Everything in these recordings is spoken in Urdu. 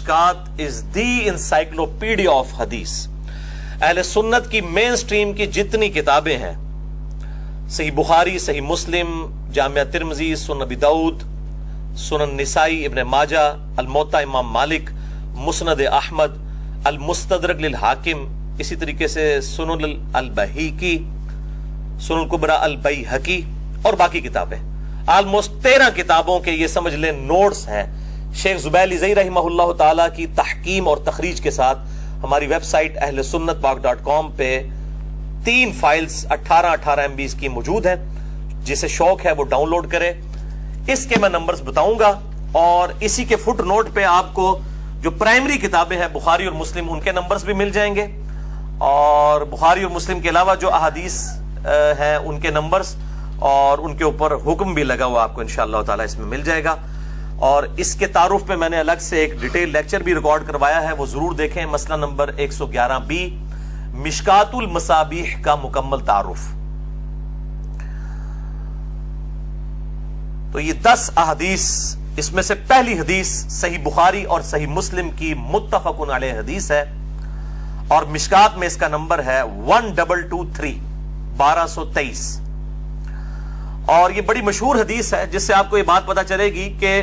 مشکات از دی انسائکلوپیڈیا آف حدیث. اہل سنت کی مین سٹریم کی جتنی کتابیں ہیں، صحیح بخاری، صحیح مسلم، جامعہ ترمذی، سنن ابی داؤد، سنن نسائی، ابن ماجہ، الموطا امام مالک، مسند احمد، المستدرک للحاکم، اسی طریقے سے سنن البیہقی، سنن الکبریٰ البیہقی اور باقی کتابیں، آلموسٹ 13 کتابوں کے یہ سمجھ لیں نوٹس ہیں شیخ زبیر علی زئی رحمہ اللہ تعالی کی تحکیم اور تخریج کے ساتھ ہماری ویب سائٹ اہل سنت پاک.com پہ 3 فائلز 18 MB کی موجود ہیں. جسے شوق ہے وہ ڈاؤن لوڈ کرے. اس کے میں نمبرز بتاؤں گا اور اسی کے فٹ نوٹ پہ آپ کو جو پرائمری کتابیں ہیں بخاری اور مسلم ان کے نمبرز بھی مل جائیں گے، اور بخاری اور مسلم کے علاوہ جو احادیث ہیں ان کے نمبرز اور ان کے اوپر حکم بھی لگا ہوا آپ کو انشاءاللہ تعالی اس میں مل جائے گا. اور اس کے تعارف پہ میں نے الگ سے ایک ڈیٹیل لیکچر بھی ریکارڈ کروایا ہے، وہ ضرور دیکھیں. مسئلہ نمبر 111B، مشکات المصابیح کا مکمل تعارف. تو یہ 10 احادیث، اس میں سے پہلی حدیث صحیح بخاری اور صحیح مسلم کی متفقن علیہ حدیث ہے، اور مشکات میں اس کا نمبر ہے 1223 1223. اور یہ بڑی مشہور حدیث ہے جس سے آپ کو یہ بات پتا چلے گی کہ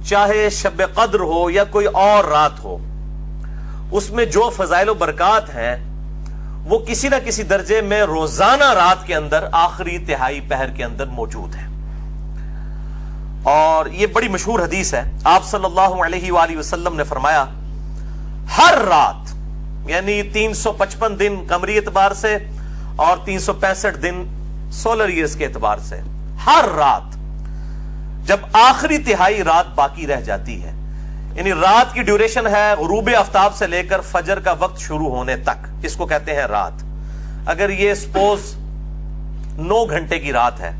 چاہے شب قدر ہو یا کوئی اور رات ہو، اس میں جو فضائل و برکات ہیں وہ کسی نہ کسی درجے میں روزانہ رات کے اندر آخری تہائی پہر کے اندر موجود ہیں. اور یہ بڑی مشہور حدیث ہے. آپ صلی اللہ علیہ وآلہ وسلم نے فرمایا ہر رات، یعنی 355 دن قمری اعتبار سے اور 365 دن سولر ایئرز کے اعتبار سے، ہر رات جب آخری تہائی رات باقی رہ جاتی ہے، یعنی رات کی ڈیوریشن ہے غروب آفتاب سے لے کر فجر کا وقت شروع ہونے تک، اس کو کہتے ہیں رات. اگر یہ سپوز 9 گھنٹے کی رات ہے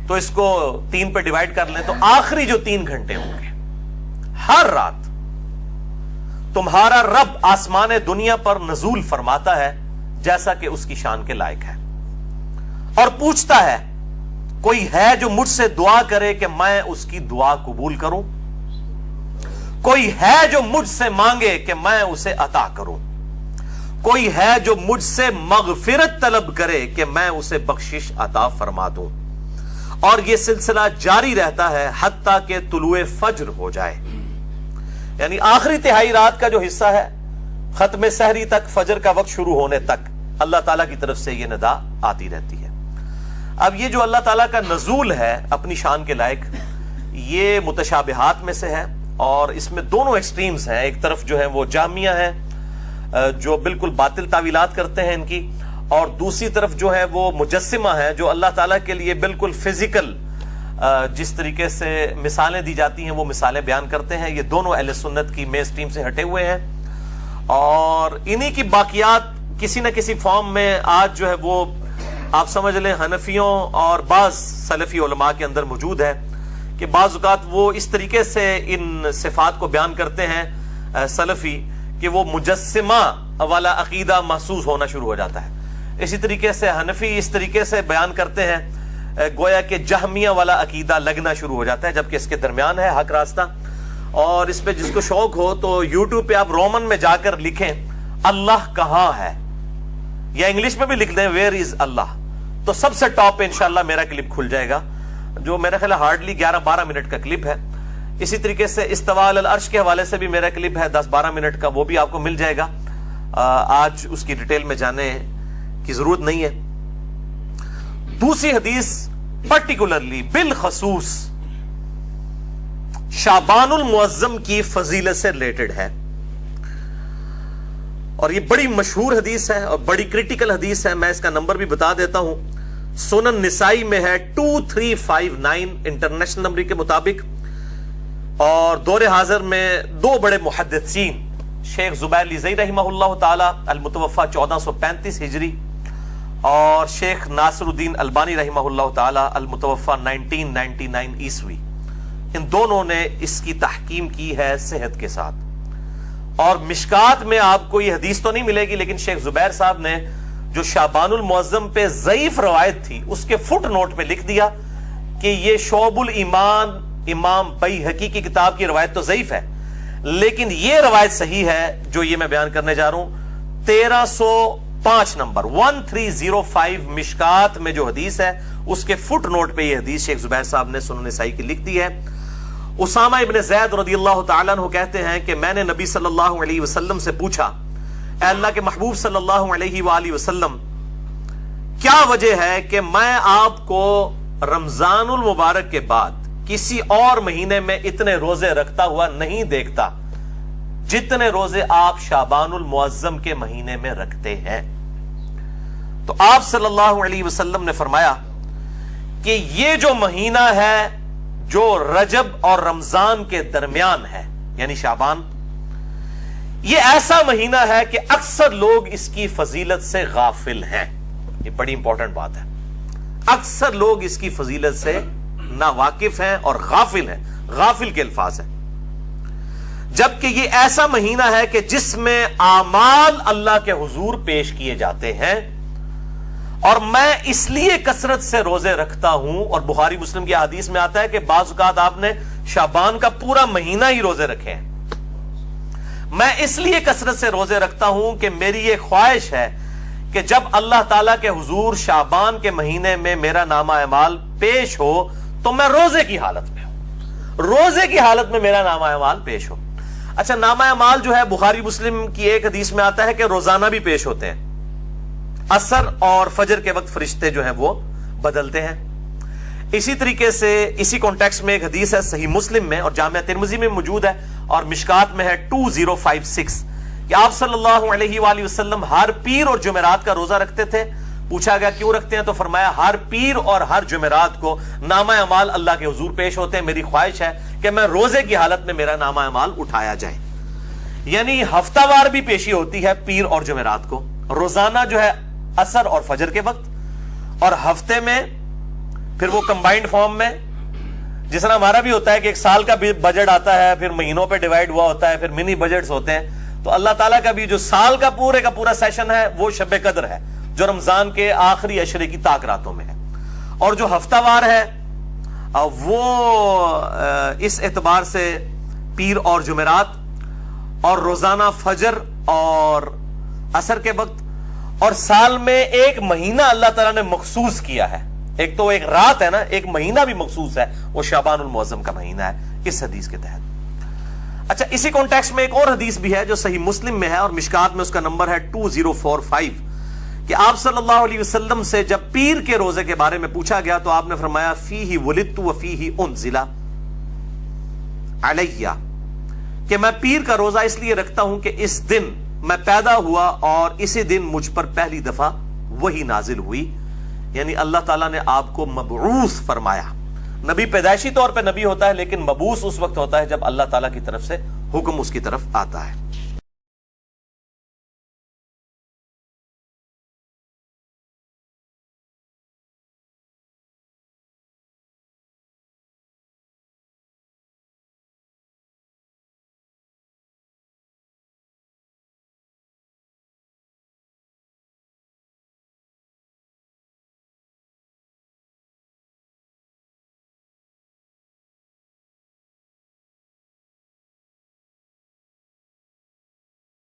تو اس کو 3 پہ ڈیوائڈ کر لیں تو آخری جو 3 گھنٹے ہوں گے، ہر رات تمہارا رب آسمان دنیا پر نزول فرماتا ہے جیسا کہ اس کی شان کے لائق ہے، اور پوچھتا ہے کوئی ہے جو مجھ سے دعا کرے کہ میں اس کی دعا قبول کروں، کوئی ہے جو مجھ سے مانگے کہ میں اسے عطا کروں، کوئی ہے جو مجھ سے مغفرت طلب کرے کہ میں اسے بخشش عطا فرما دوں. اور یہ سلسلہ جاری رہتا ہے حتیٰ کہ طلوع فجر ہو جائے، یعنی آخری تہائی رات کا جو حصہ ہے ختم سحری تک، فجر کا وقت شروع ہونے تک اللہ تعالیٰ کی طرف سے یہ ندا آتی رہتی ہے. اب یہ جو اللہ تعالیٰ کا نزول ہے اپنی شان کے لائق، یہ متشابہات میں سے ہے، اور اس میں دونوں ایکسٹریمز ہیں. ایک طرف جو ہے وہ جہمیہ ہیں جو بالکل باطل تعویلات کرتے ہیں ان کی، اور دوسری طرف جو ہے وہ مجسمہ ہیں جو اللہ تعالیٰ کے لیے بالکل فزیکل جس طریقے سے مثالیں دی جاتی ہیں وہ مثالیں بیان کرتے ہیں. یہ دونوں اہل سنت کی مین سٹریم سے ہٹے ہوئے ہیں، اور انہی کی باقیات کسی نہ کسی فارم میں آج جو ہے وہ آپ سمجھ لیں حنفیوں اور بعض سلفی علماء کے اندر موجود ہے کہ بعض اوقات وہ اس طریقے سے ان صفات کو بیان کرتے ہیں سلفی کہ وہ مجسمہ والا عقیدہ محسوس ہونا شروع ہو جاتا ہے. اسی طریقے سے حنفی اس طریقے سے بیان کرتے ہیں گویا کہ جہمیہ والا عقیدہ لگنا شروع ہو جاتا ہے، جبکہ اس کے درمیان ہے حق راستہ. اور اس پہ جس کو شوق ہو تو یوٹیوب پہ آپ رومن میں جا کر لکھیں اللہ کہاں ہے، یا انگلش میں بھی لکھ دیں ویئر از اللہ، تو سب سے ٹاپ پہ انشاءاللہ میرا کلپ کھل جائے گا، جو میرا خیال ہارڈلی 11-12 منٹ کا کلپ ہے. اسی طریقے سے استواء علی العرش کے حوالے سے بھی میرا کلپ ہے 10-12 منٹ کا، وہ بھی آپ کو مل جائے گا. آج اس کی ڈیٹیل میں جانے کی ضرورت نہیں ہے. دوسری حدیث پرٹیکولرلی بالخصوص شعبان المعظم کی فضیلت سے ریلیٹڈ ہے، اور یہ بڑی مشہور حدیث ہے اور بڑی کریٹیکل حدیث ہے. میں اس کا نمبر بھی بتا دیتا ہوں. سنن نسائی میں ہے 2359 انٹرنیشنل نمبر کے مطابق، اور دور حاضر میں 2 بڑے محدثین شیخ زبیر علی زئی رحمہ اللہ تعالی المتوفى 1435 ہجری اور شیخ ناصر الدین البانی رحمہ اللہ تعالی المتوفى 1999 عیسوی، ان دونوں نے اس کی تحکیم کی ہے صحت کے ساتھ. اور مشکات میں آپ کو یہ حدیث تو نہیں ملے گی، لیکن شیخ زبیر صاحب نے جو شعبان المعظم پہ ضعیف روایت تھی اس کے فٹ نوٹ پہ لکھ دیا کہ یہ شعب الایمان امام بیہقی کی کتاب کی روایت تو ضعیف ہے، لیکن یہ روایت صحیح ہے جو یہ میں بیان کرنے جا رہا ہوں. 1305 نمبر 1305 مشکات میں جو حدیث ہے اس کے فٹ نوٹ پہ یہ حدیث شیخ زبیر صاحب نے سنن نسائی کی لکھ دی ہے. اسامہ ابن زید رضی اللہ تعالیٰ عنہ کہتے ہیں کہ میں نے نبی صلی اللہ علیہ وسلم سے پوچھا، اے اللہ کے محبوب صلی اللہ علیہ وآلہ وسلم، کیا وجہ ہے کہ میں آپ کو رمضان المبارک کے بعد کسی اور مہینے میں اتنے روزے رکھتا ہوا نہیں دیکھتا جتنے روزے آپ شعبان المعظم کے مہینے میں رکھتے ہیں؟ تو آپ صلی اللہ علیہ وسلم نے فرمایا کہ یہ جو مہینہ ہے جو رجب اور رمضان کے درمیان ہے، یعنی شعبان، یہ ایسا مہینہ ہے کہ اکثر لوگ اس کی فضیلت سے غافل ہیں. یہ بڑی امپورٹنٹ بات ہے. اکثر لوگ اس کی فضیلت سے ناواقف ہیں اور غافل ہیں. غافل کے الفاظ ہیں. جبکہ یہ ایسا مہینہ ہے کہ جس میں اعمال اللہ کے حضور پیش کیے جاتے ہیں، اور میں اس لیے کثرت سے روزے رکھتا ہوں. اور بخاری مسلم کی حدیث میں آتا ہے کہ بعض اوقات آپ نے شعبان کا پورا مہینہ ہی روزے رکھے ہیں. میں اس لیے کثرت سے روزے رکھتا ہوں کہ میری یہ خواہش ہے کہ جب اللہ تعالیٰ کے حضور شعبان کے مہینے میں میرا نامہ اعمال پیش ہو تو میں روزے کی حالت میں ہوں، روزے کی حالت میں میرا نامہ اعمال پیش ہو. اچھا، نامہ اعمال جو ہے بخاری مسلم کی ایک حدیث میں آتا ہے کہ روزانہ بھی پیش ہوتے ہیں. عصر اور فجر کے وقت فرشتے جو ہیں وہ بدلتے ہیں. اسی طریقے سے اسی کانٹیکسٹ میں ایک حدیث ہے صحیح مسلم میں اور جامعہ ترمذی میں موجود ہے اور مشکات میں ہے 2056 کہ آپ صلی اللہ علیہ وآلہ وسلم ہر پیر اور جمعرات کا روزہ رکھتے تھے. پوچھا گیا کیوں رکھتے ہیں تو فرمایا ہر پیر اور ہر جمعرات کو نامہ اعمال اللہ کے حضور پیش ہوتے ہیں. میری خواہش ہے کہ میں روزے کی حالت میں میرا نامہ اعمال اٹھایا جائے. یعنی ہفتہ وار بھی پیشی ہوتی ہے پیر اور جمعرات کو، روزانہ جو ہے عصر اور فجر کے وقت، اور ہفتے میں پھر وہ کمبائنڈ فارم میں جس طرح ہمارا بھی ہوتا ہے کہ ایک سال کا بجٹ آتا ہے، پھر مہینوں پہ ڈیوائیڈ ہوا ہوتا ہے، پھر منی بجٹس ہوتے ہیں. تو اللہ تعالیٰ کا بھی جو سال کا پورے کا پورا سیشن ہے وہ شب قدر ہے جو رمضان کے آخری عشرے کی طاق راتوں میں ہے. اور جو ہفتہ وار ہے وہ اس اعتبار سے پیر اور جمعرات اور روزانہ فجر اور عصر کے وقت، اور سال میں ایک مہینہ اللہ تعالیٰ نے مخصوص کیا ہے. ایک تو ایک رات ہے نا، ایک مہینہ بھی مخصوص ہے، وہ شعبان المعظم کا مہینہ ہے اس حدیث کے تحت. اچھا، اسی کانٹیکسٹ میں ایک اور حدیث بھی ہے جو صحیح مسلم میں ہے اور مشکات میں اس کا نمبر ہے 2045 کہ آپ صلی اللہ علیہ وسلم سے جب پیر کے روزے کے بارے میں پوچھا گیا تو آپ نے فرمایا فیہ ولدت وفیہ انزل علیہ، کہ میں پیر کا روزہ اس لیے رکھتا ہوں کہ اس دن میں پیدا ہوا اور اسی دن مجھ پر پہلی دفعہ وہی نازل ہوئی. یعنی اللہ تعالیٰ نے آپ کو مبعوث فرمایا. نبی پیدائشی طور پہ نبی ہوتا ہے لیکن مبعوث اس وقت ہوتا ہے جب اللہ تعالیٰ کی طرف سے حکم اس کی طرف آتا ہے.